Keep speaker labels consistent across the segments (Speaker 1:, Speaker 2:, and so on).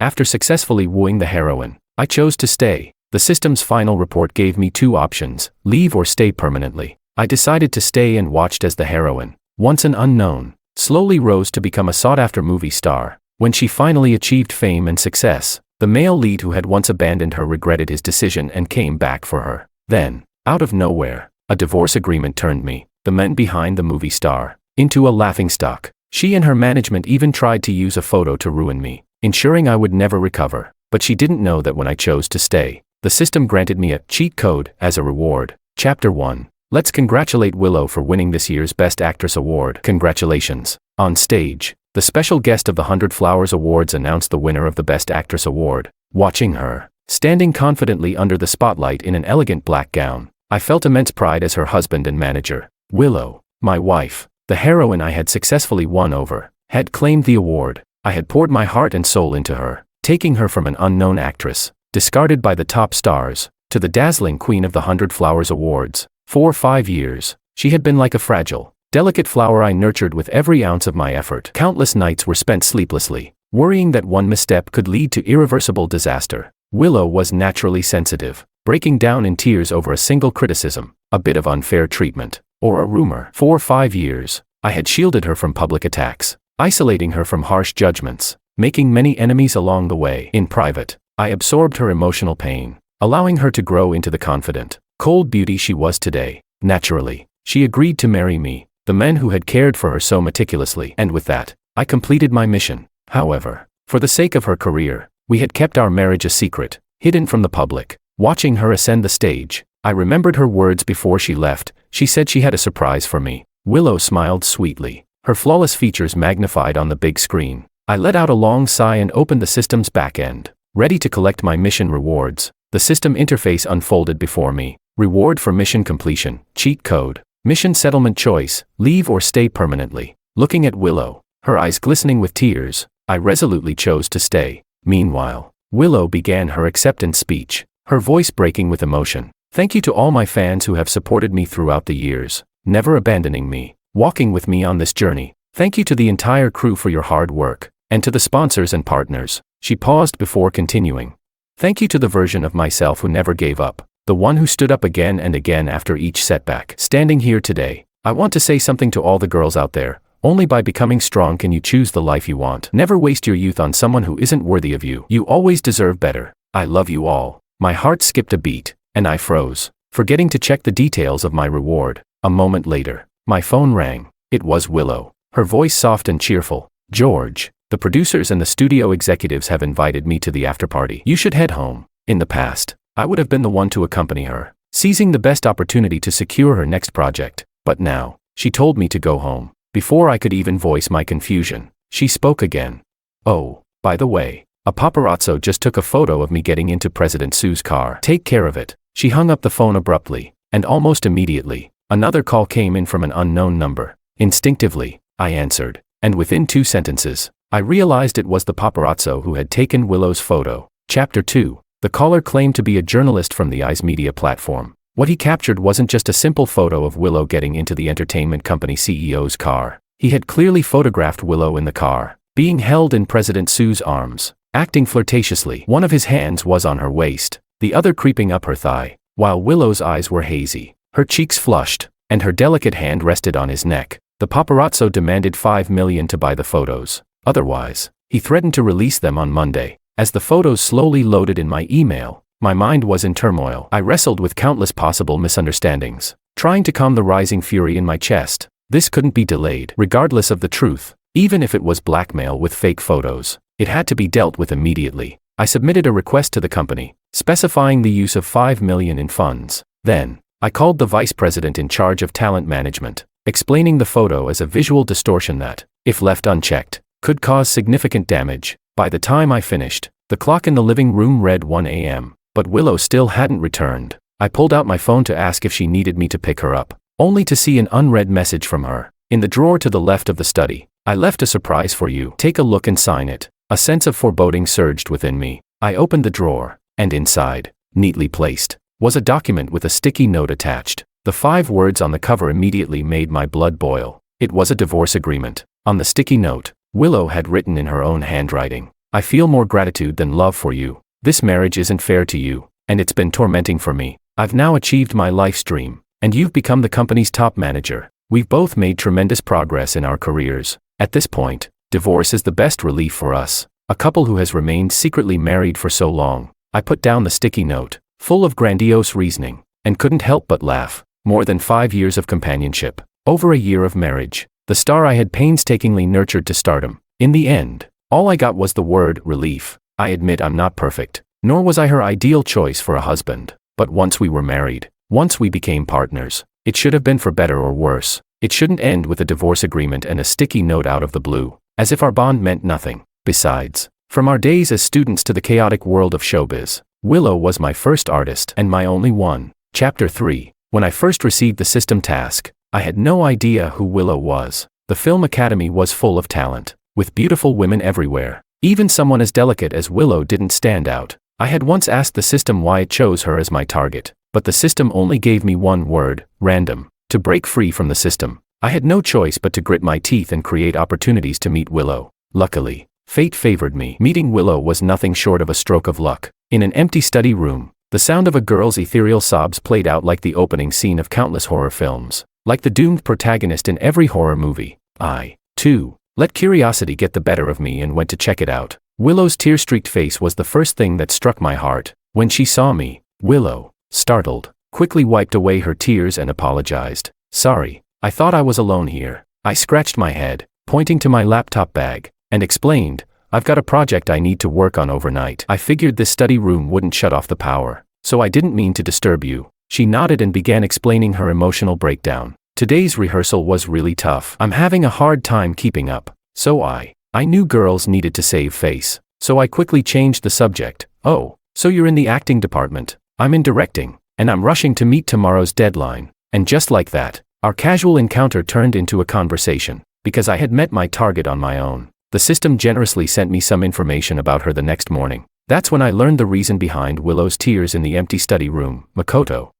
Speaker 1: After successfully wooing the heroine, I chose to stay. The system's final report gave me two options: leave or stay permanently. I decided to stay and watched as the heroine, once an unknown, slowly rose to become a sought-after movie star. When she finally achieved fame and success, the male lead who had once abandoned her regretted his decision and came back for her. Then, out of nowhere, a divorce agreement turned me, the man behind the movie star, into a laughingstock. She and her management even tried to use a photo to ruin me, ensuring I would never recover. But she didn't know that when I chose to stay, the system granted me a cheat code as a reward. Chapter 1. Let's congratulate Willow for winning this year's Best Actress Award. Congratulations. On stage, the special guest of the 100 Flowers Awards announced the winner of the Best Actress Award. Watching her, standing confidently under the spotlight in an elegant black gown, I felt immense pride as her husband and manager. Willow, my wife, the heroine I had successfully won over, had claimed the award. I had poured my heart and soul into her, taking her from an unknown actress, discarded by the top stars, to the dazzling queen of the 100 Flowers Awards. For 5 years, she had been like a fragile, delicate flower I nurtured with every ounce of my effort. Countless nights were spent sleeplessly, worrying that one misstep could lead to irreversible disaster. Willow was naturally sensitive, breaking down in tears over a single criticism, a bit of unfair treatment, or a rumor. For 5 years, I had shielded her from public attacks, isolating her from harsh judgments, making many enemies along the way. In private, I absorbed her emotional pain, allowing her to grow into the confident, cold beauty she was today. Naturally, she agreed to marry me, the man who had cared for her so meticulously, and with that, I completed my mission. However, for the sake of her career, we had kept our marriage a secret, hidden from the public. Watching her ascend the stage, I remembered her words before she left. She said she had a surprise for me. Willow smiled sweetly, her flawless features magnified on the big screen. I let out a long sigh and opened the system's back end, ready to collect my mission rewards. The system interface unfolded before me. Reward for mission completion, cheat code, mission settlement choice, leave or stay permanently. Looking at Willow, her eyes glistening with tears, I resolutely chose to stay. Meanwhile, Willow began her acceptance speech, her voice breaking with emotion. Thank you to all my fans who have supported me throughout the years, never abandoning me, walking with me on this journey. Thank you to the entire crew for your hard work, and to the sponsors and partners. She paused before continuing. Thank you to the version of myself who never gave up, the one who stood up again and again after each setback. Standing here today, I want to say something to all the girls out there. Only by becoming strong can you choose the life you want. Never waste your youth on someone who isn't worthy of you. You always deserve better. I love you all. My heart skipped a beat, and I froze, forgetting to check the details of my reward. A moment later, my phone rang. It was Willow, her voice soft and cheerful. George, the producers and the studio executives have invited me to the after-party. You should head home. In the past, I would have been the one to accompany her, seizing the best opportunity to secure her next project. But now, she told me to go home. Before I could even voice my confusion, she spoke again. Oh, by the way, a paparazzo just took a photo of me getting into President Sue's car. Take care of it. She hung up the phone abruptly, and almost immediately, another call came in from an unknown number. Instinctively, I answered, and within 2 sentences, I realized it was the paparazzo who had taken Willow's photo. Chapter 2. The caller claimed to be a journalist from the Eyes Media platform. What he captured wasn't just a simple photo of Willow getting into the entertainment company CEO's car. He had clearly photographed Willow in the car, being held in President Sue's arms, acting flirtatiously. One of his hands was on her waist, the other creeping up her thigh, while Willow's eyes were hazy, her cheeks flushed, and her delicate hand rested on his neck. The paparazzo demanded $5 million to buy the photos. Otherwise, he threatened to release them on Monday. As the photos slowly loaded in my email, my mind was in turmoil. I wrestled with countless possible misunderstandings, trying to calm the rising fury in my chest. This couldn't be delayed. Regardless of the truth, even if it was blackmail with fake photos, it had to be dealt with immediately. I submitted a request to the company, specifying the use of $5 million in funds. Then, I called the vice president in charge of talent management, explaining the photo as a visual distortion that, if left unchecked, could cause significant damage. By the time I finished, the clock in the living room read 1 a.m., but Willow still hadn't returned. I pulled out my phone to ask if she needed me to pick her up, only to see an unread message from her. In the drawer to the left of the study, I left a surprise for you. Take a look and sign it. A sense of foreboding surged within me. I opened the drawer, and inside, neatly placed, was a document with a sticky note attached. The 5 words on the cover immediately made my blood boil. It was a divorce agreement. On the sticky note, Willow had written in her own handwriting, I feel more gratitude than love for you. This marriage isn't fair to you, and it's been tormenting for me. I've now achieved my life's dream, and you've become the company's top manager. We've both made tremendous progress in our careers. At this point, divorce is the best relief for us, a couple who has remained secretly married for so long. I put down the sticky note, full of grandiose reasoning, and couldn't help but laugh. More than 5 years of companionship, over a year of marriage, the star I had painstakingly nurtured to stardom. In the end, all I got was the word relief. I admit I'm not perfect, nor was I her ideal choice for a husband. But once we were married, once we became partners, it should have been for better or worse. It shouldn't end with a divorce agreement and a sticky note out of the blue, as if our bond meant nothing. Besides, from our days as students to the chaotic world of showbiz, Willow was my first artist and my only one. Chapter 3. When I first received the system task, I had no idea who Willow was. The Film Academy was full of talent, with beautiful women everywhere. Even someone as delicate as Willow didn't stand out. I had once asked the system why it chose her as my target, but the system only gave me one word: random. To break free from the system, I had no choice but to grit my teeth and create opportunities to meet Willow. Luckily, fate favored me. Meeting Willow was nothing short of a stroke of luck. In an empty study room, the sound of a girl's ethereal sobs played out like the opening scene of countless horror films. Like the doomed protagonist in every horror movie, I, too, let curiosity get the better of me and went to check it out. Willow's tear-streaked face was the first thing that struck my heart. When she saw me, Willow, startled, quickly wiped away her tears and apologized. Sorry, I thought I was alone here. I scratched my head, pointing to my laptop bag, and explained, I've got a project I need to work on overnight. I figured this study room wouldn't shut off the power, so I didn't mean to disturb you. She nodded and began explaining her emotional breakdown. Today's rehearsal was really tough. I'm having a hard time keeping up. So I knew girls needed to save face, so I quickly changed the subject. Oh, so you're in the acting department. I'm in directing, and I'm rushing to meet tomorrow's deadline. And just like that, our casual encounter turned into a conversation. Because I had met my target on my own, the system generously sent me some information about her the next morning. That's when I learned the reason behind Willow's tears in the empty study room. Makoto,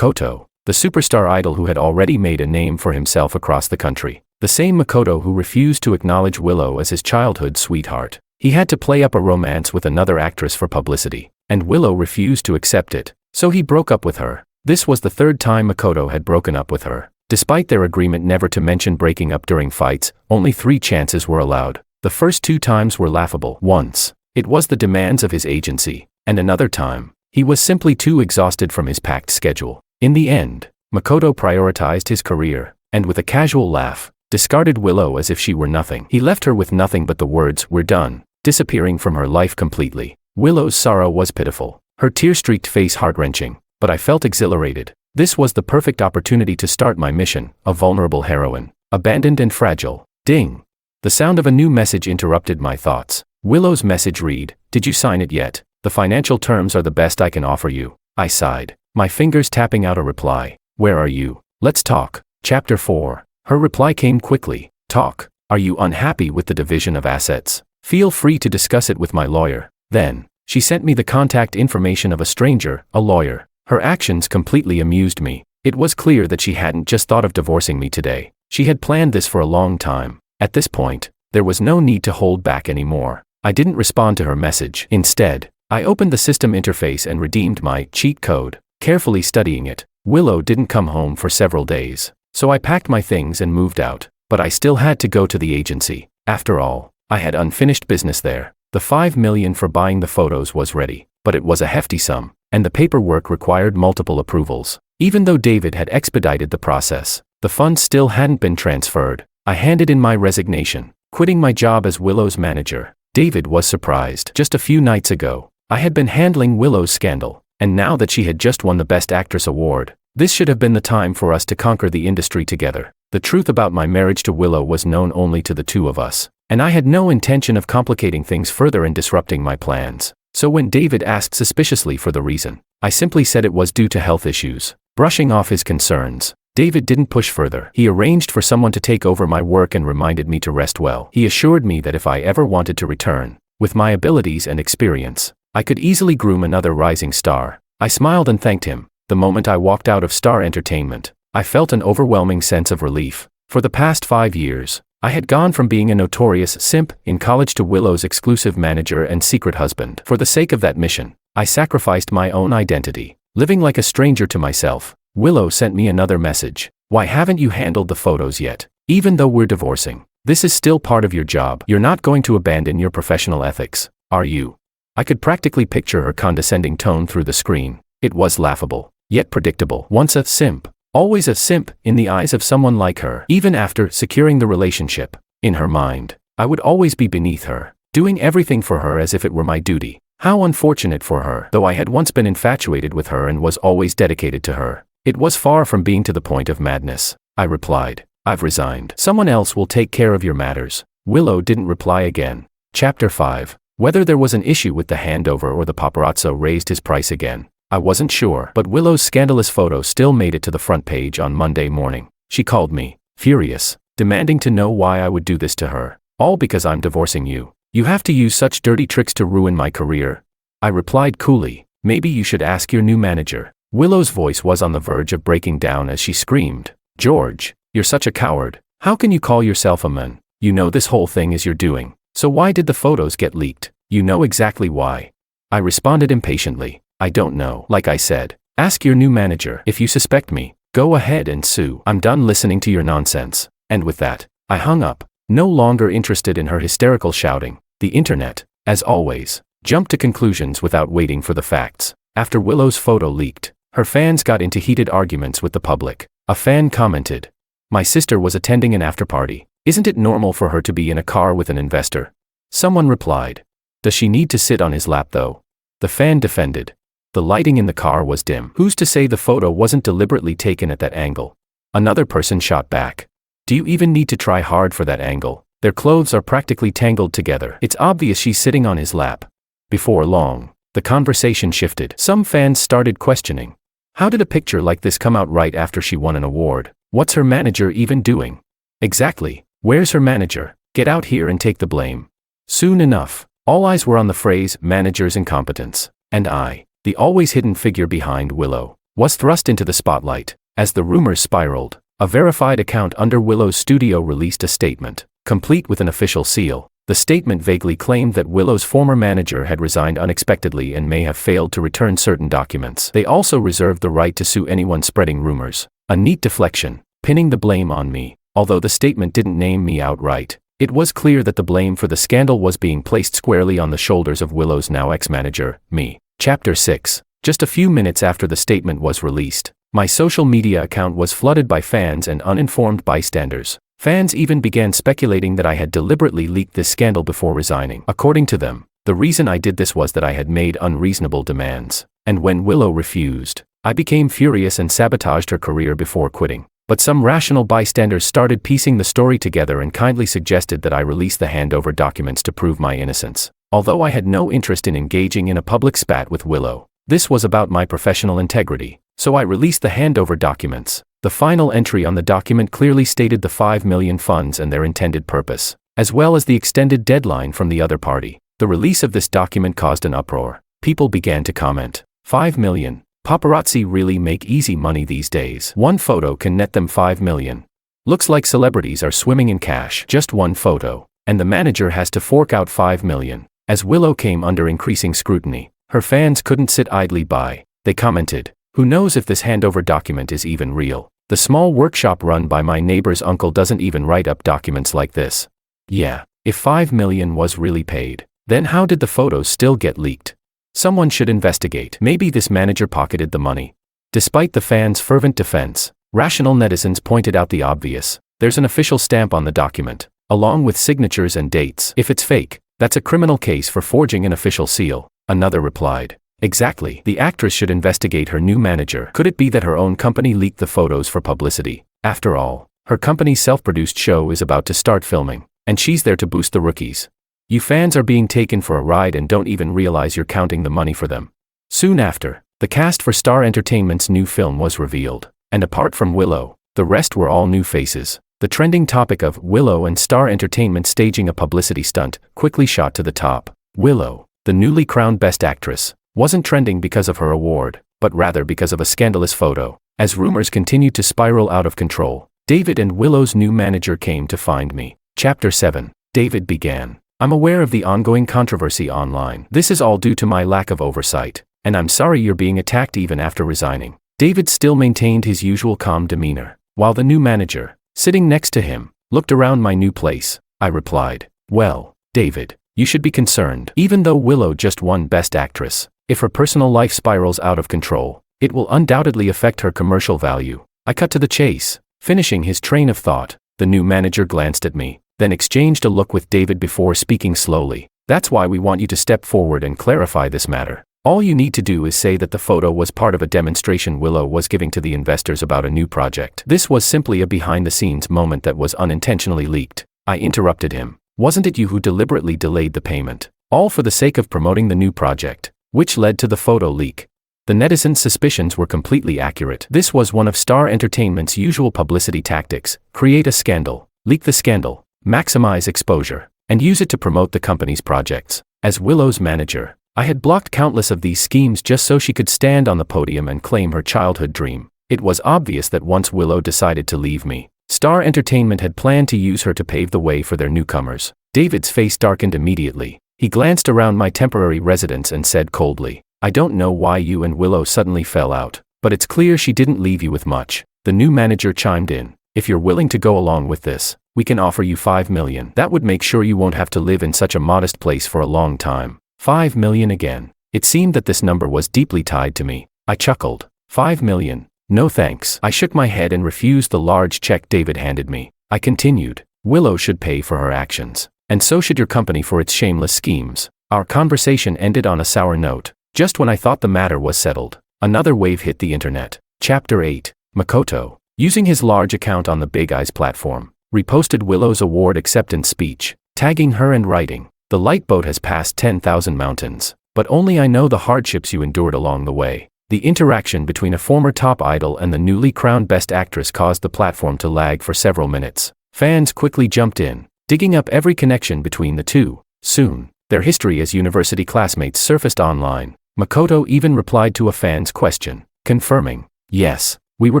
Speaker 1: the superstar idol who had already made a name for himself across the country. The same Makoto who refused to acknowledge Willow as his childhood sweetheart. He had to play up a romance with another actress for publicity, and Willow refused to accept it, so he broke up with her. This was the third time Makoto had broken up with her. Despite their agreement never to mention breaking up during fights, only 3 chances were allowed. The first 2 times were laughable. Once, it was the demands of his agency, and another time, he was simply too exhausted from his packed schedule. In the end, Makoto prioritized his career, and with a casual laugh, discarded Willow as if she were nothing. He left her with nothing but the words, "We're done," disappearing from her life completely. Willow's sorrow was pitiful, her tear-streaked face heart-wrenching, but I felt exhilarated. This was the perfect opportunity to start my mission, a vulnerable heroine, abandoned and fragile. Ding! The sound of a new message interrupted my thoughts. Willow's message read, "Did you sign it yet? The financial terms are the best I can offer you." I sighed, my fingers tapping out a reply. "Where are you? Let's talk." Chapter 4. Her reply came quickly. "Talk. Are you unhappy with the division of assets? Feel free to discuss it with my lawyer." Then, she sent me the contact information of a stranger, a lawyer. Her actions completely amused me. It was clear that she hadn't just thought of divorcing me today. She had planned this for a long time. At this point, there was no need to hold back anymore. I didn't respond to her message. Instead, I opened the system interface and redeemed my cheat code, carefully studying it. Willow didn't come home for several days, so I packed my things and moved out. But I still had to go to the agency. After all, I had unfinished business there. The $5 million for buying the photos was ready, but it was a hefty sum, and the paperwork required multiple approvals. Even though David had expedited the process, the funds still hadn't been transferred. I handed in my resignation, quitting my job as Willow's manager. David was surprised. Just a few nights ago, I had been handling Willow's scandal, and now that she had just won the Best Actress award, this should have been the time for us to conquer the industry together. The truth about my marriage to Willow was known only to the two of us, and I had no intention of complicating things further and disrupting my plans. So when David asked suspiciously for the reason, I simply said it was due to health issues. Brushing off his concerns, David didn't push further. He arranged for someone to take over my work and reminded me to rest well. He assured me that if I ever wanted to return, with my abilities and experience, I could easily groom another rising star. I smiled and thanked him. The moment I walked out of Star Entertainment, I felt an overwhelming sense of relief. For the past 5 years, I had gone from being a notorious simp in college to Willow's exclusive manager and secret husband. For the sake of that mission, I sacrificed my own identity. Living like a stranger to myself, Willow sent me another message. Why haven't you handled the photos yet? Even though we're divorcing, this is still part of your job. You're not going to abandon your professional ethics, are you? I could practically picture her condescending tone through the screen. It was laughable, yet predictable. Once a simp, always a simp in the eyes of someone like her. Even after securing the relationship, in her mind, I would always be beneath her, doing everything for her as if it were my duty. How unfortunate for her. Though I had once been infatuated with her and was always dedicated to her, it was far from being to the point of madness. I replied, I've resigned. Someone else will take care of your matters. Willow didn't reply again. Chapter 5. Whether there was an issue with the handover or the paparazzo raised his price again, I wasn't sure, but Willow's scandalous photo still made it to the front page on Monday morning. She called me, furious, demanding to know why I would do this to her. All because I'm divorcing you. You have to use such dirty tricks to ruin my career. I replied coolly, maybe you should ask your new manager. Willow's voice was on the verge of breaking down as she screamed, George, you're such a coward. How can you call yourself a man? You know this whole thing is your doing. So why did the photos get leaked? You know exactly why. I responded impatiently, I don't know. Like I said, ask your new manager. If you suspect me, go ahead and sue. I'm done listening to your nonsense. And with that, I hung up, no longer interested in her hysterical shouting. The internet, as always, jumped to conclusions without waiting for the facts. After Willow's photo leaked, her fans got into heated arguments with the public. A fan commented, my sister was attending an after-party. Isn't it normal for her to be in a car with an investor? Someone replied, does she need to sit on his lap though? The fan defended, the lighting in the car was dim. Who's to say the photo wasn't deliberately taken at that angle? Another person shot back, do you even need to try hard for that angle? Their clothes are practically tangled together. It's obvious she's sitting on his lap. Before long, the conversation shifted. Some fans started questioning, how did a picture like this come out right after she won an award? What's her manager even doing? Exactly, where's her manager? Get out here and take the blame. Soon enough, all eyes were on the phrase manager's incompetence, and I, the always hidden figure behind Willow, was thrust into the spotlight. As the rumors spiraled, a verified account under Willow's studio released a statement, complete with an official seal. The statement vaguely claimed that Willow's former manager had resigned unexpectedly and may have failed to return certain documents. They also reserved the right to sue anyone spreading rumors. A neat deflection, pinning the blame on me. Although the statement didn't name me outright, it was clear that the blame for the scandal was being placed squarely on the shoulders of Willow's now ex-manager, me. Chapter 6. Just a few minutes after the statement was released, my social media account was flooded by fans and uninformed bystanders. Fans even began speculating that I had deliberately leaked this scandal before resigning. According to them, the reason I did this was that I had made unreasonable demands. And when Willow refused, I became furious and sabotaged her career before quitting. But some rational bystanders started piecing the story together and kindly suggested that I release the handover documents to prove my innocence. Although I had no interest in engaging in a public spat with Willow, this was about my professional integrity, so I released the handover documents. The final entry on the document clearly stated the $5 million funds and their intended purpose, as well as the extended deadline from the other party. The release of this document caused an uproar. People began to comment, $5 million. Paparazzi really make easy money these days. One photo can net them $5 million. Looks like celebrities are swimming in cash. Just one photo, and the manager has to fork out $5 million. As Willow came under increasing scrutiny, her fans couldn't sit idly by. They commented, who knows if this handover document is even real? The small workshop run by my neighbor's uncle doesn't even write up documents like this. Yeah, if $5 million was really paid, then how did the photos still get leaked? Someone should investigate. Maybe this manager pocketed the money. Despite the fans' fervent defense, rational netizens pointed out the obvious. There's an official stamp on the document, along with signatures and dates. If it's fake, that's a criminal case for forging an official seal. Another replied, exactly. The actress should investigate her new manager. Could it be that her own company leaked the photos for publicity? After all, her company's self-produced show is about to start filming, and she's there to boost the rookies. You fans are being taken for a ride and don't even realize you're counting the money for them. Soon after, the cast for Star Entertainment's new film was revealed, and apart from Willow, the rest were all new faces. The trending topic of Willow and Star Entertainment staging a publicity stunt quickly shot to the top. Willow, the newly crowned Best Actress, wasn't trending because of her award, but rather because of a scandalous photo. As rumors continued to spiral out of control, David and Willow's new manager came to find me. Chapter 7. David began. I'm aware of the ongoing controversy online. This is all due to my lack of oversight, and I'm sorry you're being attacked even after resigning. David still maintained his usual calm demeanor, while the new manager, sitting next to him, looked around my new place. I replied, well, David, you should be concerned. Even though Willow just won Best Actress, if her personal life spirals out of control, it will undoubtedly affect her commercial value. I cut to the chase, finishing his train of thought. The new manager glanced at me, then exchanged a look with David before speaking slowly. That's why we want you to step forward and clarify this matter. All you need to do is say that the photo was part of a demonstration Willow was giving to the investors about a new project. This was simply a behind-the-scenes moment that was unintentionally leaked. I interrupted him. Wasn't it you who deliberately delayed the payment? All for the sake of promoting the new project, which led to the photo leak. The netizens' suspicions were completely accurate. This was one of Star Entertainment's usual publicity tactics: create a scandal, leak the scandal, maximize exposure, and use it to promote the company's projects. As Willow's manager, I had blocked countless of these schemes just so she could stand on the podium and claim her childhood dream. It was obvious that once Willow decided to leave me, Star Entertainment had planned to use her to pave the way for their newcomers. David's face darkened immediately. He glanced around my temporary residence and said coldly, I don't know why you and Willow suddenly fell out, but it's clear she didn't leave you with much. The new manager chimed in. If you're willing to go along with this, we can offer you $5 million. That would make sure you won't have to live in such a modest place for a long time. $5 million again. It seemed that this number was deeply tied to me. I chuckled. $5 million. No thanks. I shook my head and refused the large check David handed me. I continued. Willow should pay for her actions, and so should your company for its shameless schemes. Our conversation ended on a sour note. Just when I thought the matter was settled, another wave hit the internet. Chapter 8. Makoto, using his large account on the Big Eyes platform, reposted Willow's award acceptance speech, tagging her and writing, the light boat has passed 10,000 mountains, but only I know the hardships you endured along the way. The interaction between a former top idol and the newly crowned Best Actress caused the platform to lag for several minutes. Fans quickly jumped in, digging up every connection between the two. Soon, their history as university classmates surfaced online. Makoto even replied to a fan's question, confirming, yes, we were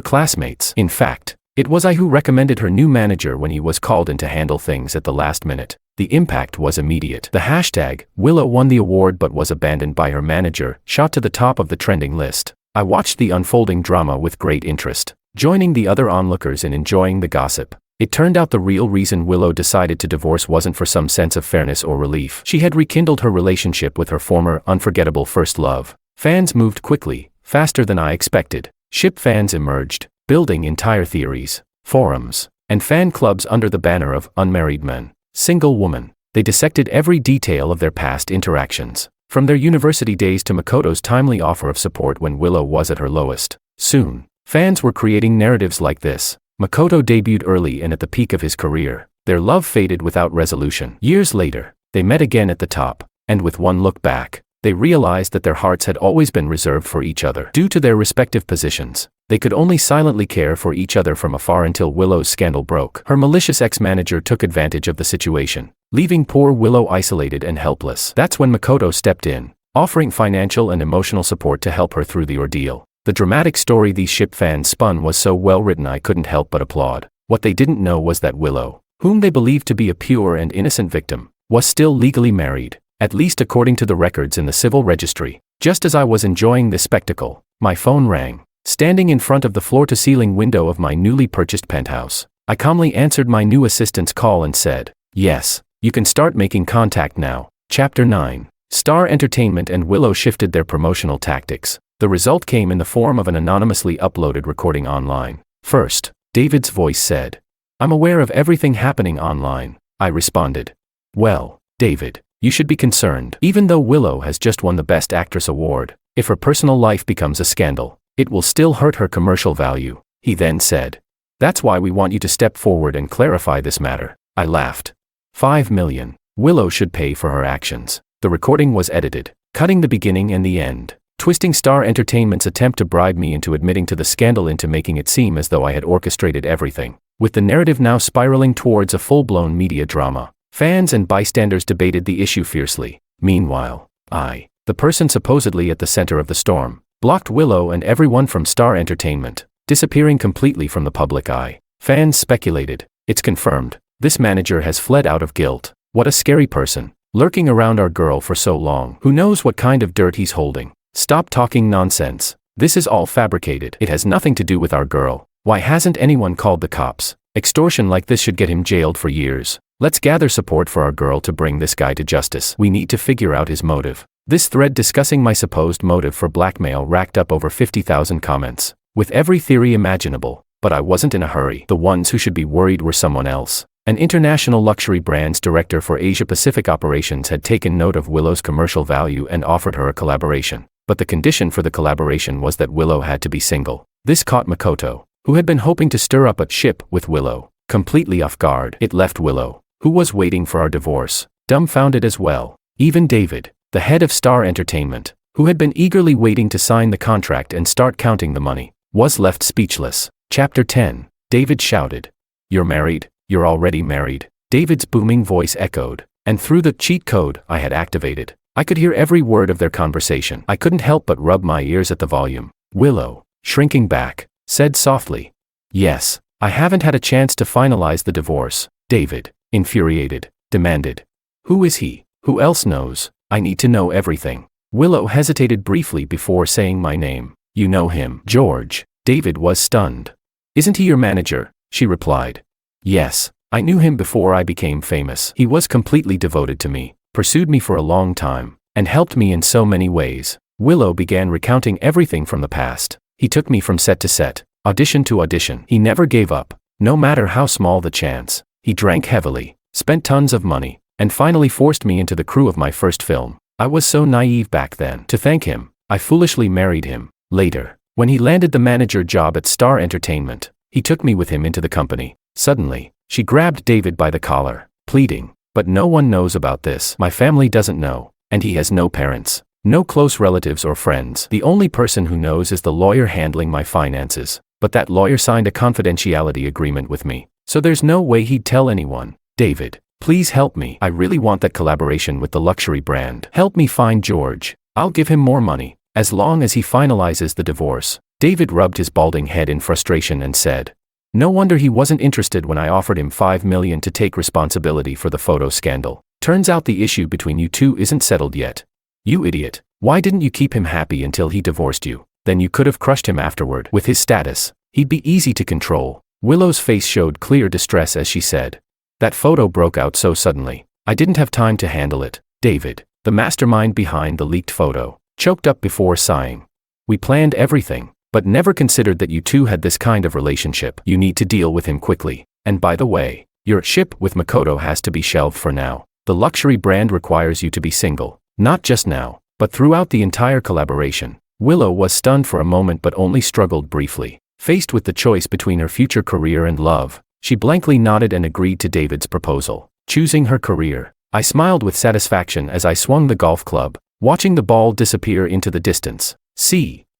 Speaker 1: classmates. In fact, it was I who recommended her new manager when he was called in to handle things at the last minute. The impact was immediate. The hashtag, Willow won the award but was abandoned by her manager, shot to the top of the trending list. I watched the unfolding drama with great interest, joining the other onlookers in enjoying the gossip. It turned out the real reason Willow decided to divorce wasn't for some sense of fairness or relief. She had rekindled her relationship with her former, unforgettable first love. Fans moved quickly, faster than I expected. Ship fans emerged, building entire theories, forums, and fan clubs under the banner of unmarried men, single woman. They dissected every detail of their past interactions, from their university days to Makoto's timely offer of support when Willow was at her lowest. Soon, fans were creating narratives like this. Makoto debuted early and at the peak of his career. Their love faded without resolution. Years later, they met again at the top, and with one look back, they realized that their hearts had always been reserved for each other. Due to their respective positions, they could only silently care for each other from afar until Willow's scandal broke. Her malicious ex-manager took advantage of the situation, leaving poor Willow isolated and helpless. That's when Makoto stepped in, offering financial and emotional support to help her through the ordeal. The dramatic story these ship fans spun was so well written I couldn't help but applaud. What they didn't know was that Willow, whom they believed to be a pure and innocent victim, was still legally married, at least according to the records in the civil registry. Just as I was enjoying this spectacle, my phone rang. Standing in front of the floor-to-ceiling window of my newly purchased penthouse, I calmly answered my new assistant's call and said, yes, you can start making contact now. Chapter 9. Star Entertainment and Willow shifted their promotional tactics. The result came in the form of an anonymously uploaded recording online. First, David's voice said, I'm aware of everything happening online. I responded, well, David, you should be concerned. Even though Willow has just won the Best Actress award, if her personal life becomes a scandal, it will still hurt her commercial value. He then said, that's why we want you to step forward and clarify this matter. I laughed. $5 million. Willow should pay for her actions. The recording was edited, cutting the beginning and the end, twisting Star Entertainment's attempt to bribe me into admitting to the scandal into making it seem as though I had orchestrated everything. With the narrative now spiraling towards a full-blown media drama, fans and bystanders debated the issue fiercely. Meanwhile, I, the person supposedly at the center of the storm, blocked Willow and everyone from Star Entertainment, disappearing completely from the public eye. Fans speculated, it's confirmed, This manager has fled out of guilt. What a scary person. Lurking around our girl for so long. Who knows what kind of dirt he's holding? Stop talking nonsense. This is all fabricated. It has nothing to do with our girl. Why hasn't anyone called the cops? Extortion like this should get him jailed for years. Let's gather support for our girl to bring this guy to justice. We need to figure out his motive. This thread discussing my supposed motive for blackmail racked up over 50,000 comments, with every theory imaginable. But I wasn't in a hurry. The ones who should be worried were someone else. An international luxury brand's director for Asia-Pacific operations had taken note of Willow's commercial value and offered her a collaboration. But the condition for the collaboration was that Willow had to be single. This caught Makoto, who had been hoping to stir up a ship with Willow, completely off guard. It left Willow, who was waiting for our divorce, dumbfounded as well. Even David, the head of Star Entertainment, who had been eagerly waiting to sign the contract and start counting the money, was left speechless. Chapter 10. David shouted. "You're married? You're already married." David's booming voice echoed, and through the cheat code I had activated, I could hear every word of their conversation. I couldn't help but rub my ears at the volume. Willow, shrinking back, said softly, "Yes, I haven't had a chance to finalize the divorce." David, infuriated, demanded, "Who is he? Who else knows? I need to know everything." Willow hesitated briefly before saying my name. "You know him, George." David was stunned. "Isn't he your manager?" she replied. "Yes, I knew him before I became famous. He was completely devoted to me, pursued me for a long time, and helped me in so many ways." Willow began recounting everything from the past. "He took me from set to set, audition to audition. He never gave up, no matter how small the chance. He drank heavily, spent tons of money, and finally forced me into the crew of my first film. I was so naive back then. To thank him, I foolishly married him. Later, when he landed the manager job at Star Entertainment, he took me with him into the company." Suddenly, she grabbed David by the collar, pleading, "But no one knows about this. My family doesn't know, and he has no parents, no close relatives or friends. The only person who knows is the lawyer handling my finances. But that lawyer signed a confidentiality agreement with me, so there's no way he'd tell anyone. David, please help me. I really want that collaboration with the luxury brand. Help me find George. I'll give him more money, as long as he finalizes the divorce." David rubbed his balding head in frustration and said, "No wonder he wasn't interested when I offered him $5 million to take responsibility for the photo scandal. Turns out the issue between you two isn't settled yet. You idiot. Why didn't you keep him happy until he divorced you? Then you could have crushed him afterward. With his status, he'd be easy to control." Willow's face showed clear distress as she said, "That photo broke out so suddenly. I didn't have time to handle it." David, the mastermind behind the leaked photo, choked up before sighing. "We planned everything, but never considered that you two had this kind of relationship. You need to deal with him quickly. And by the way, your ship with Makoto has to be shelved for now. The luxury brand requires you to be single, not just now, but throughout the entire collaboration." Willow was stunned for a moment but only struggled briefly. Faced with the choice between her future career and love, she blankly nodded and agreed to David's proposal. Choosing her career, I smiled with satisfaction as I swung the golf club, watching the ball disappear into the distance.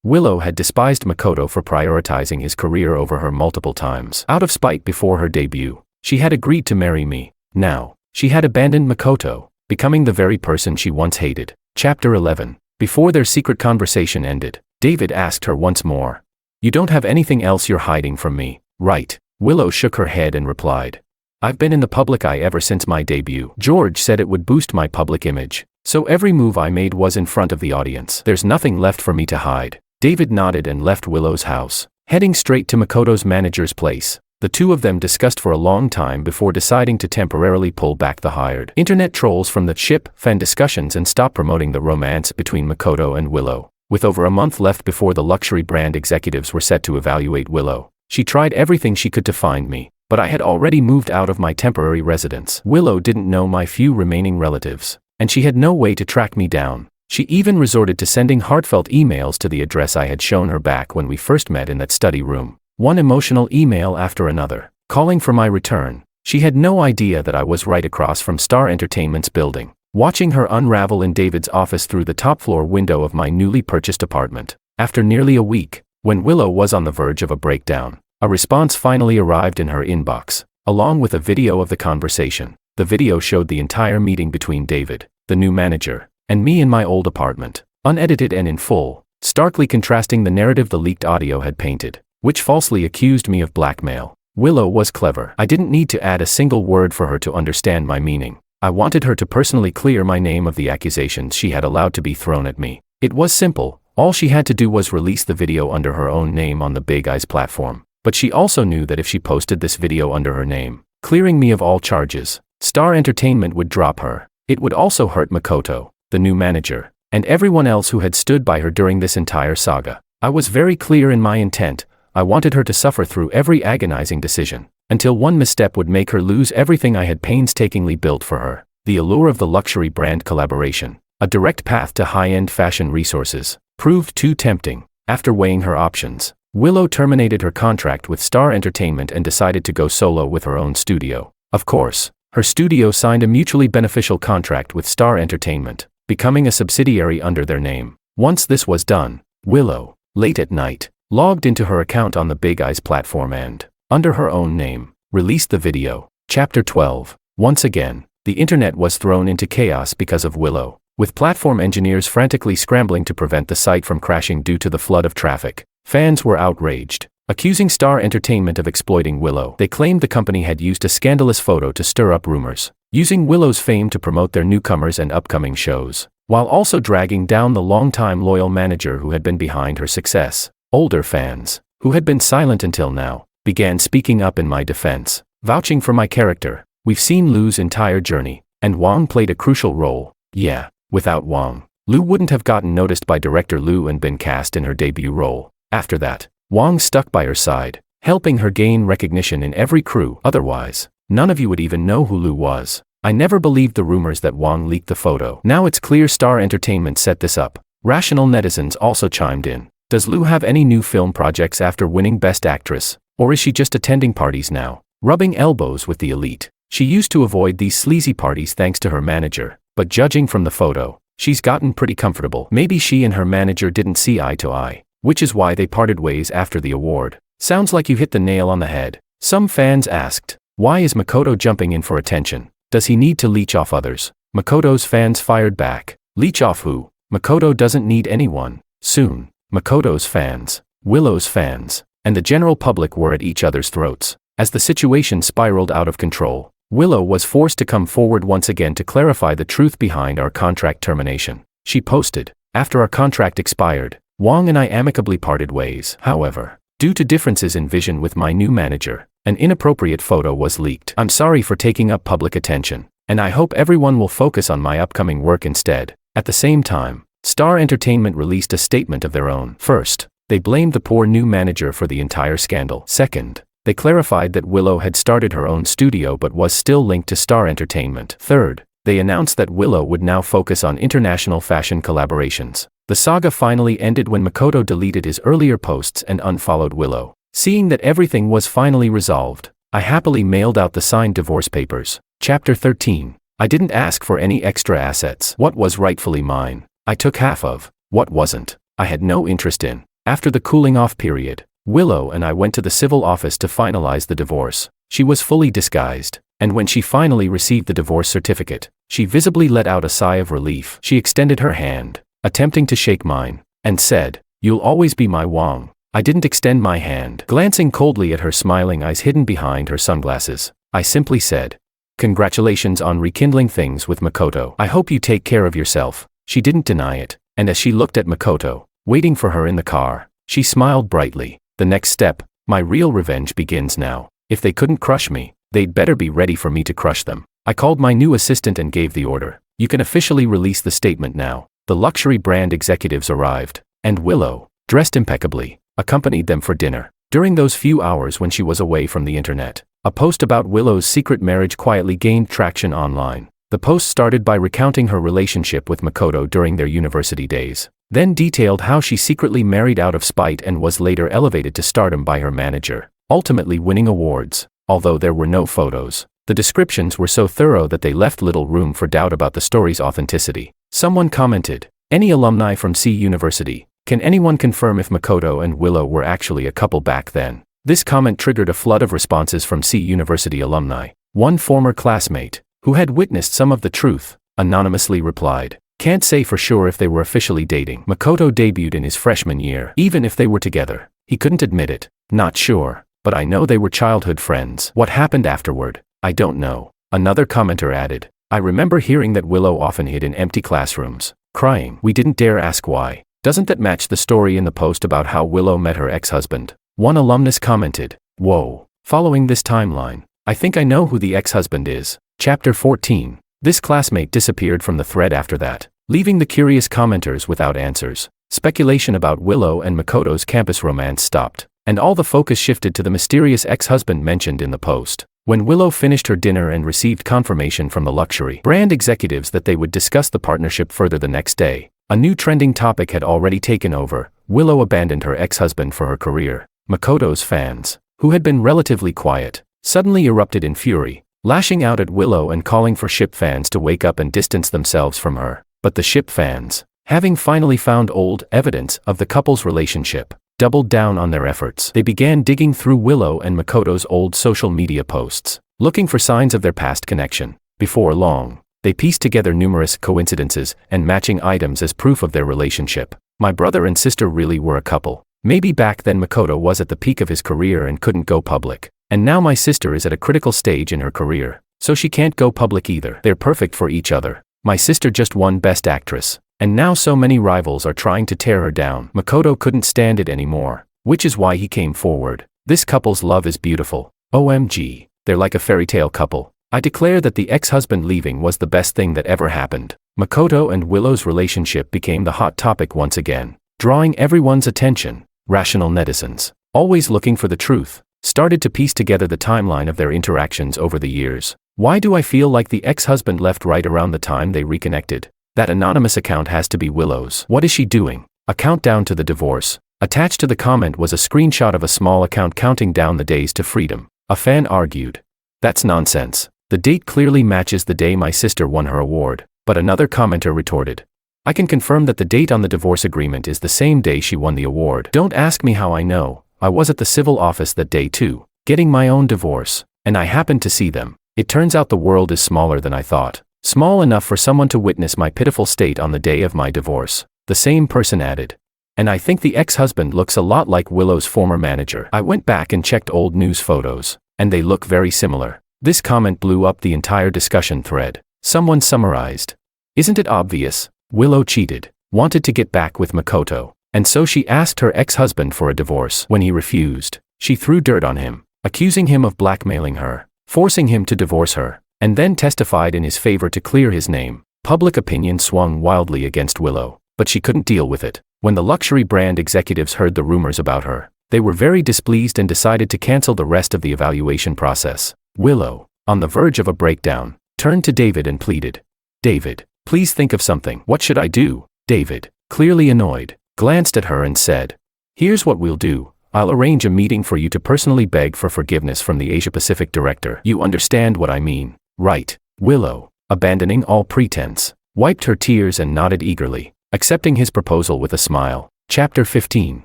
Speaker 1: Willow had despised Makoto for prioritizing his career over her multiple times. Out of spite before her debut, she had agreed to marry me. Now, she had abandoned Makoto, becoming the very person she once hated. Chapter 11. Before their secret conversation ended, David asked her once more, "You don't have anything else you're hiding from me, right?" Willow shook her head and replied, "I've been in the public eye ever since my debut. George said it would boost my public image, so every move I made was in front of the audience. There's nothing left for me to hide." David nodded and left Willow's house, heading straight to Makoto's manager's place. The two of them discussed for a long time before deciding to temporarily pull back the hired internet trolls from the ship, fan discussions and stop promoting the romance between Makoto and Willow. With over a month left before the luxury brand executives were set to evaluate Willow, she tried everything she could to find me, but I had already moved out of my temporary residence. Willow didn't know my few remaining relatives, and she had no way to track me down. She even resorted to sending heartfelt emails to the address I had shown her back when we first met in that study room. One emotional email after another, calling for my return. She had no idea that I was right across from Star Entertainment's building, watching her unravel in David's office through the top floor window of my newly purchased apartment. After nearly a week, when Willow was on the verge of a breakdown, a response finally arrived in her inbox, along with a video of the conversation. The video showed the entire meeting between David, the new manager, and me in my old apartment, unedited and in full, starkly contrasting the narrative the leaked audio had painted, which falsely accused me of blackmail. Willow was clever. I didn't need to add a single word for her to understand my meaning. I wanted her to personally clear my name of the accusations she had allowed to be thrown at me. It was simple. All she had to do was release the video under her own name on the Big Eyes platform. But she also knew that if she posted this video under her name, clearing me of all charges, Star Entertainment would drop her. It would also hurt Makoto, the new manager, and everyone else who had stood by her during this entire saga. I was very clear in my intent. I wanted her to suffer through every agonizing decision, until one misstep would make her lose everything I had painstakingly built for her. The allure of the luxury brand collaboration, a direct path to high-end fashion resources, proved too tempting. After weighing her options, Willow terminated her contract with Star Entertainment and decided to go solo with her own studio. Of course, her studio signed a mutually beneficial contract with Star Entertainment, becoming a subsidiary under their name. Once this was done, Willow, late at night, logged into her account on the Big Eyes platform and, under her own name, released the video. Chapter 12. Once again, the internet was thrown into chaos because of Willow, with platform engineers frantically scrambling to prevent the site from crashing due to the flood of traffic. Fans were outraged, accusing Star Entertainment of exploiting Willow. They claimed the company had used a scandalous photo to stir up rumors, using Willow's fame to promote their newcomers and upcoming shows, while also dragging down the longtime loyal manager who had been behind her success. Older fans, who had been silent until now, began speaking up in my defense, vouching for my character. We've seen Lu's entire journey, and Wang played a crucial role. Yeah, without Wang, Lu wouldn't have gotten noticed by director Lu and been cast in her debut role. After that, Wang stuck by her side, helping her gain recognition in every crew. Otherwise, none of you would even know who Lu was. I never believed the rumors that Wang leaked the photo. Now it's clear Star Entertainment set this up. Rational netizens also chimed in. Does Lu have any new film projects after winning Best Actress, or is she just attending parties now, rubbing elbows with the elite? She used to avoid these sleazy parties thanks to her manager, but judging from the photo, she's gotten pretty comfortable. Maybe she and her manager didn't see eye to eye, which is why they parted ways after the award. Sounds like you hit the nail on the head. Some fans asked, why is Makoto jumping in for attention? Does he need to leech off others? Makoto's fans fired back. Leech off who? Makoto doesn't need anyone. Soon, Makoto's fans, Willow's fans, and the general public were at each other's throats. As the situation spiraled out of control, Willow was forced to come forward once again to clarify the truth behind our contract termination. She posted, after our contract expired, Wang and I amicably parted ways. However, due to differences in vision with my new manager, an inappropriate photo was leaked. I'm sorry for taking up public attention, and I hope everyone will focus on my upcoming work instead. At the same time, Star Entertainment released a statement of their own. First, they blamed the poor new manager for the entire scandal. Second, they clarified that Willow had started her own studio but was still linked to Star Entertainment. Third, they announced that Willow would now focus on international fashion collaborations. The saga finally ended when Makoto deleted his earlier posts and unfollowed Willow. Seeing that everything was finally resolved, I happily mailed out the signed divorce papers. Chapter 13. I didn't ask for any extra assets. What was rightfully mine, I took half of. What wasn't, I had no interest in. After the cooling off period, Willow and I went to the civil office to finalize the divorce. She was fully disguised, and when she finally received the divorce certificate, she visibly let out a sigh of relief. She extended her hand, attempting to shake mine, and said, "You'll always be my Wang." I didn't extend my hand. Glancing coldly at her smiling eyes hidden behind her sunglasses, I simply said, "Congratulations on rekindling things with Makoto. I hope you take care of yourself." She didn't deny it, and as she looked at Makoto, waiting for her in the car, she smiled brightly. The next step, my real revenge begins now. If they couldn't crush me, they'd better be ready for me to crush them. I called my new assistant and gave the order. You can officially release the statement now. The luxury brand executives arrived, and Willow, dressed impeccably, accompanied them for dinner. During those few hours when she was away from the internet, a post about Willow's secret marriage quietly gained traction online. The post started by recounting her relationship with Makoto during their university days, then detailed how she secretly married out of spite and was later elevated to stardom by her manager, ultimately winning awards. Although there were no photos, the descriptions were so thorough that they left little room for doubt about the story's authenticity. Someone commented, "Any alumni from C University, can anyone confirm if Makoto and Willow were actually a couple back then?" This comment triggered a flood of responses from C University alumni. One former classmate, who had witnessed some of the truth, anonymously replied, "Can't say for sure if they were officially dating. Makoto debuted in his freshman year. Even if they were together, he couldn't admit it. Not sure, but I know they were childhood friends. What happened afterward? I don't know. Another commenter added, I remember hearing that Willow often hid in empty classrooms, crying. We didn't dare ask why. Doesn't that match the story in the post about how Willow met her ex-husband? One alumnus commented, whoa. Following this timeline, I think I know who the ex-husband is. Chapter 14. This classmate disappeared from the thread after that, leaving the curious commenters without answers. Speculation about Willow and Makoto's campus romance stopped, and all the focus shifted to the mysterious ex-husband mentioned in the post. When Willow finished her dinner and received confirmation from the luxury brand executives that they would discuss the partnership further the next day, a new trending topic had already taken over. Willow abandoned her ex-husband for her career. Makoto's fans, who had been relatively quiet, suddenly erupted in fury, lashing out at Willow and calling for SHIP fans to wake up and distance themselves from her. But the SHIP fans, having finally found old evidence of the couple's relationship, doubled down on their efforts. They began digging through Willow and Makoto's old social media posts, looking for signs of their past connection. Before long, they pieced together numerous coincidences and matching items as proof of their relationship. My brother and sister really were a couple. Maybe back then Makoto was at the peak of his career and couldn't go public. And now my sister is at a critical stage in her career, so she can't go public either. They're perfect for each other. My sister just won Best Actress, and now so many rivals are trying to tear her down. Makoto couldn't stand it anymore, which is why he came forward. This couple's love is beautiful. OMG, they're like a fairy tale couple. I declare that the ex-husband leaving was the best thing that ever happened. Makoto and Willow's relationship became the hot topic once again, drawing everyone's attention. Rational netizens, always looking for the truth, started to piece together the timeline of their interactions over the years. Why do I feel like the ex-husband left right around the time they reconnected? That anonymous account has to be Willow's. What is she doing? A countdown to the divorce. Attached to the comment was a screenshot of a small account counting down the days to freedom. A fan argued, that's nonsense. The date clearly matches the day my sister won her award. But another commenter retorted, I can confirm that the date on the divorce agreement is the same day she won the award. Don't ask me how I know. I was at the civil office that day too, getting my own divorce, and I happened to see them. It turns out the world is smaller than I thought. Small enough for someone to witness my pitiful state on the day of my divorce. The same person added, and I think the ex-husband looks a lot like Willow's former manager. I went back and checked old news photos, and they look very similar. This comment blew up the entire discussion thread. Someone summarized, isn't it obvious? Willow cheated, wanted to get back with Makoto, and so she asked her ex-husband for a divorce. When he refused, she threw dirt on him, accusing him of blackmailing her, forcing him to divorce her, and then testified in his favor to clear his name. Public opinion swung wildly against Willow, but she couldn't deal with it. When the luxury brand executives heard the rumors about her, they were very displeased and decided to cancel the rest of the evaluation process. Willow, on the verge of a breakdown, turned to David and pleaded, David, please think of something. What should I do? David, clearly annoyed, glanced at her and said, here's what we'll do. I'll arrange a meeting for you to personally beg for forgiveness from the Asia-Pacific director. You understand what I mean, right? Willow, abandoning all pretense, wiped her tears and nodded eagerly, accepting his proposal with a smile. Chapter 15.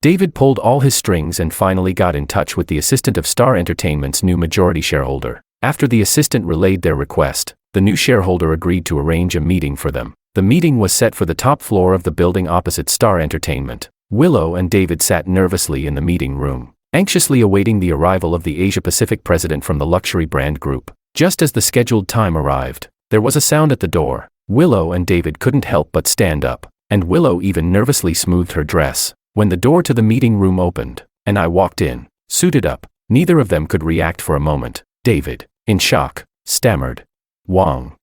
Speaker 1: David pulled all his strings and finally got in touch with the assistant of Star Entertainment's new majority shareholder. After the assistant relayed their request, the new shareholder agreed to arrange a meeting for them. The meeting was set for the top floor of the building opposite Star Entertainment. Willow and David sat nervously in the meeting room, anxiously awaiting the arrival of the Asia-Pacific president from the luxury brand group. Just as the scheduled time arrived, there was a sound at the door. Willow and David couldn't help but stand up, and Willow even nervously smoothed her dress. When the door to the meeting room opened, and I walked in, suited up, neither of them could react for a moment. David, in shock, stammered, Wang,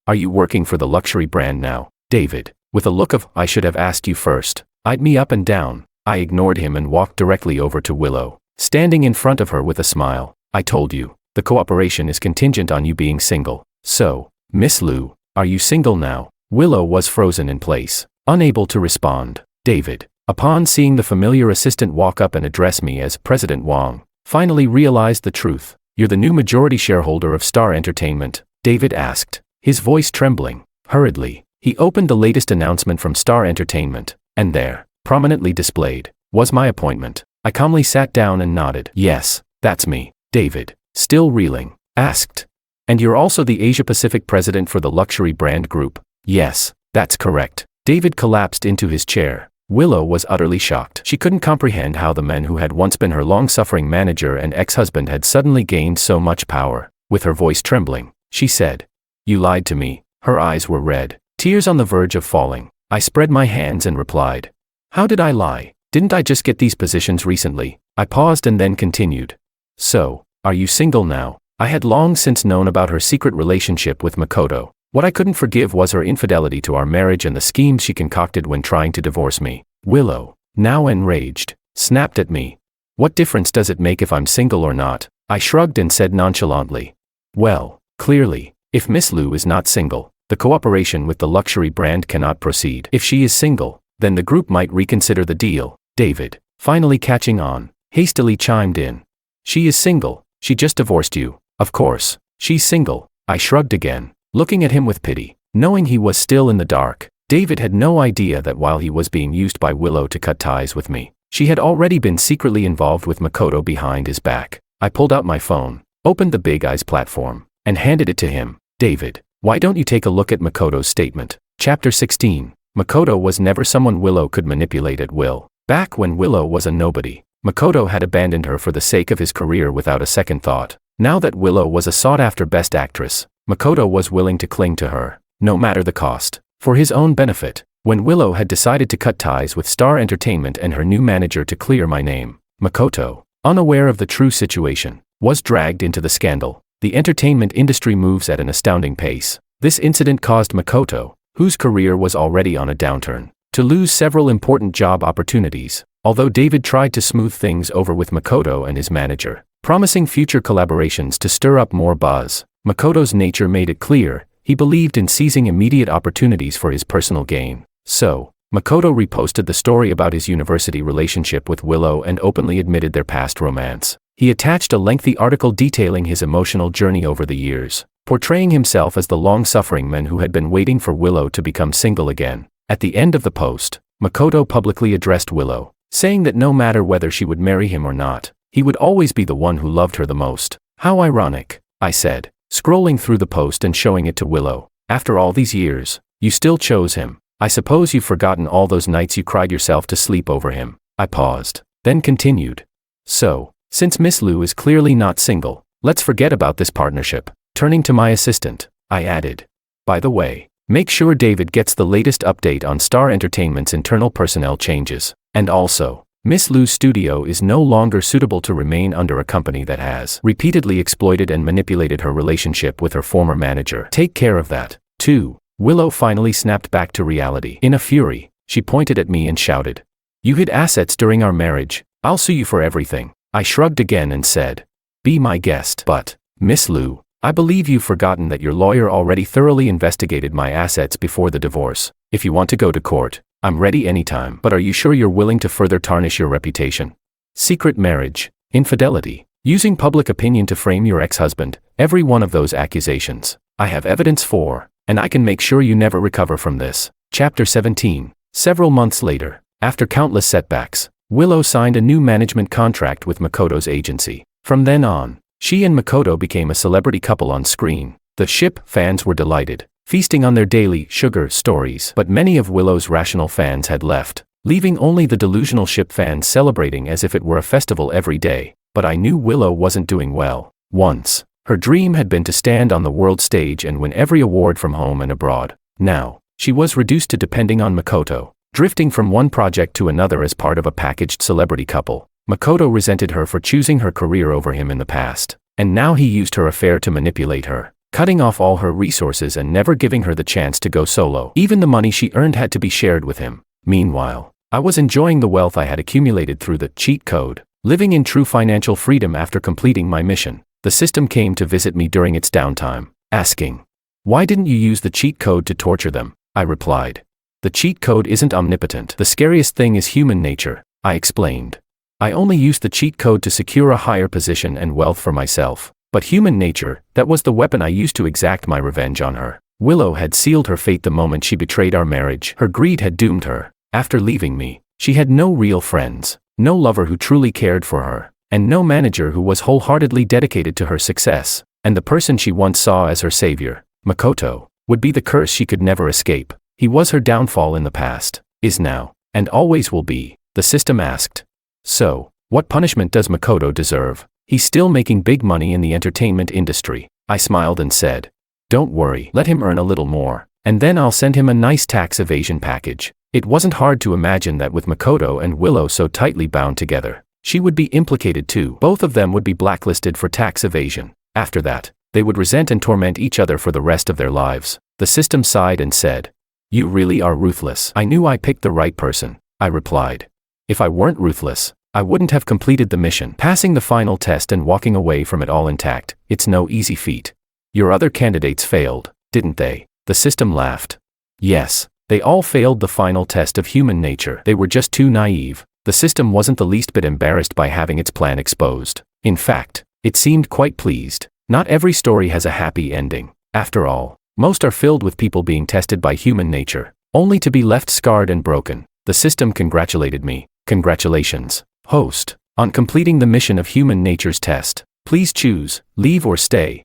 Speaker 1: are you working for the luxury brand now? David, with a look of, I should have asked you first, eyed me up and down. I ignored him and walked directly over to Willow, standing in front of her with a smile. I told you, the cooperation is contingent on you being single. So, Miss Liu, are you single now? Willow was frozen in place, unable to respond. David, upon seeing the familiar assistant walk up and address me as President Wang, finally realized the truth. You're the new majority shareholder of Star Entertainment? David asked, his voice trembling. Hurriedly, he opened the latest announcement from Star Entertainment, and there, prominently displayed, was my appointment. I calmly sat down and nodded. Yes, that's me. David, still reeling, asked, and you're also the Asia-Pacific president for the luxury brand group? Yes, that's correct. David collapsed into his chair, Willow was utterly shocked. She couldn't comprehend how the man who had once been her long-suffering manager and ex-husband had suddenly gained so much power. With her voice trembling, she said, "You lied to me." Her eyes were red, tears on the verge of falling. I spread my hands and replied, "How did I lie? Didn't I just get these positions recently?" I paused and then continued, "So, are you single now?" I had long since known about her secret relationship with Makoto. What I couldn't forgive was her infidelity to our marriage and the schemes she concocted when trying to divorce me. Willow, now enraged, snapped at me. "What difference does it make if I'm single or not?" I shrugged and said nonchalantly, "Well, clearly, if Miss Liu is not single, the cooperation with the luxury brand cannot proceed. If she is single, then the group might reconsider the deal." David, finally catching on, hastily chimed in. "She is single, she just divorced you." "Of course, she's single." I shrugged again, looking at him with pity. Knowing he was still in the dark, David had no idea that while he was being used by Willow to cut ties with me, she had already been secretly involved with Makoto behind his back. I pulled out my phone, opened the Big Eyes platform, and handed it to him. "David, why don't you take a look at Makoto's statement?" Chapter 16. Makoto was never someone Willow could manipulate at will. Back when Willow was a nobody, Makoto had abandoned her for the sake of his career without a second thought. Now that Willow was a sought-after best actress, Makoto was willing to cling to her, no matter the cost, for his own benefit. When Willow had decided to cut ties with Star Entertainment and her new manager to clear my name, Makoto, unaware of the true situation, was dragged into the scandal. The entertainment industry moves at an astounding pace. This incident caused Makoto, whose career was already on a downturn, to lose several important job opportunities. Although David tried to smooth things over with Makoto and his manager, promising future collaborations to stir up more buzz, Makoto's nature made it clear he believed in seizing immediate opportunities for his personal gain. So, Makoto reposted the story about his university relationship with Willow and openly admitted their past romance. He attached a lengthy article detailing his emotional journey over the years, portraying himself as the long-suffering man who had been waiting for Willow to become single again. At the end of the post, Makoto publicly addressed Willow, saying that no matter whether she would marry him or not, he would always be the one who loved her the most. "How ironic," I said, scrolling through the post and showing it to Willow. "After all these years, you still chose him. I suppose you've forgotten all those nights you cried yourself to sleep over him." I paused, then continued. "So, since Miss Liu is clearly not single, let's forget about this partnership." Turning to my assistant, I added, "By the way, make sure David gets the latest update on Star Entertainment's internal personnel changes. And also, Miss Liu's studio is no longer suitable to remain under a company that has repeatedly exploited and manipulated her relationship with her former manager. Take care of that, too." Willow finally snapped back to reality. In a fury, she pointed at me and shouted, "You hid assets during our marriage. I'll sue you for everything." I shrugged again and said, "Be my guest." "But, Miss Liu, I believe you've forgotten that your lawyer already thoroughly investigated my assets before the divorce. If you want to go to court, I'm ready anytime. But are you sure you're willing to further tarnish your reputation? Secret marriage, infidelity, using public opinion to frame your ex-husband, every one of those accusations, I have evidence for, and I can make sure you never recover from this." Chapter 17. Several months later, after countless setbacks, Willow signed a new management contract with Makoto's agency. From then on, she and Makoto became a celebrity couple on screen. The ship fans were delighted, feasting on their daily sugar stories. But many of Willow's rational fans had left, leaving only the delusional ship fans celebrating as if it were a festival every day. But I knew Willow wasn't doing well. Once, her dream had been to stand on the world stage and win every award from home and abroad. Now, she was reduced to depending on Makoto, drifting from one project to another as part of a packaged celebrity couple. Makoto resented her for choosing her career over him in the past, and now he used her affair to manipulate her, cutting off all her resources and never giving her the chance to go solo. Even the money she earned had to be shared with him. Meanwhile, I was enjoying the wealth I had accumulated through the cheat code, living in true financial freedom after completing my mission. The system came to visit me during its downtime, asking, "Why didn't you use the cheat code to torture them?" I replied, "The cheat code isn't omnipotent. The scariest thing is human nature," I explained. "I only used the cheat code to secure a higher position and wealth for myself. But human nature, that was the weapon I used to exact my revenge on her." Willow had sealed her fate the moment she betrayed our marriage. Her greed had doomed her. After leaving me, she had no real friends, no lover who truly cared for her, and no manager who was wholeheartedly dedicated to her success. And the person she once saw as her savior, Makoto, would be the curse she could never escape. He was her downfall in the past, is now, And always will be, the system asked. So, what punishment does Makoto deserve? He's still making big money in the entertainment industry. I smiled and said, don't worry, let him earn a little more, and then I'll send him a nice tax evasion package. It wasn't hard to imagine that with Makoto and Willow so tightly bound together, she would be implicated too. Both of them would be blacklisted for tax evasion. After that, they would resent and torment each other for the rest of their lives. The system sighed and said, you really are ruthless. I knew I picked the right person, I replied. If I weren't ruthless, I wouldn't have completed the mission. Passing the final test and walking away from it all intact, it's no easy feat. Your other candidates failed, didn't they? The system laughed. Yes, they all failed the final test of human nature. They were just too naive. The system wasn't the least bit embarrassed by having its plan exposed. In fact, it seemed quite pleased. Not every story has a happy ending. After all, most are filled with people being tested by human nature, only to be left scarred and broken. The system congratulated me. Congratulations, host, on completing the mission of human nature's test. Please choose, leave or stay.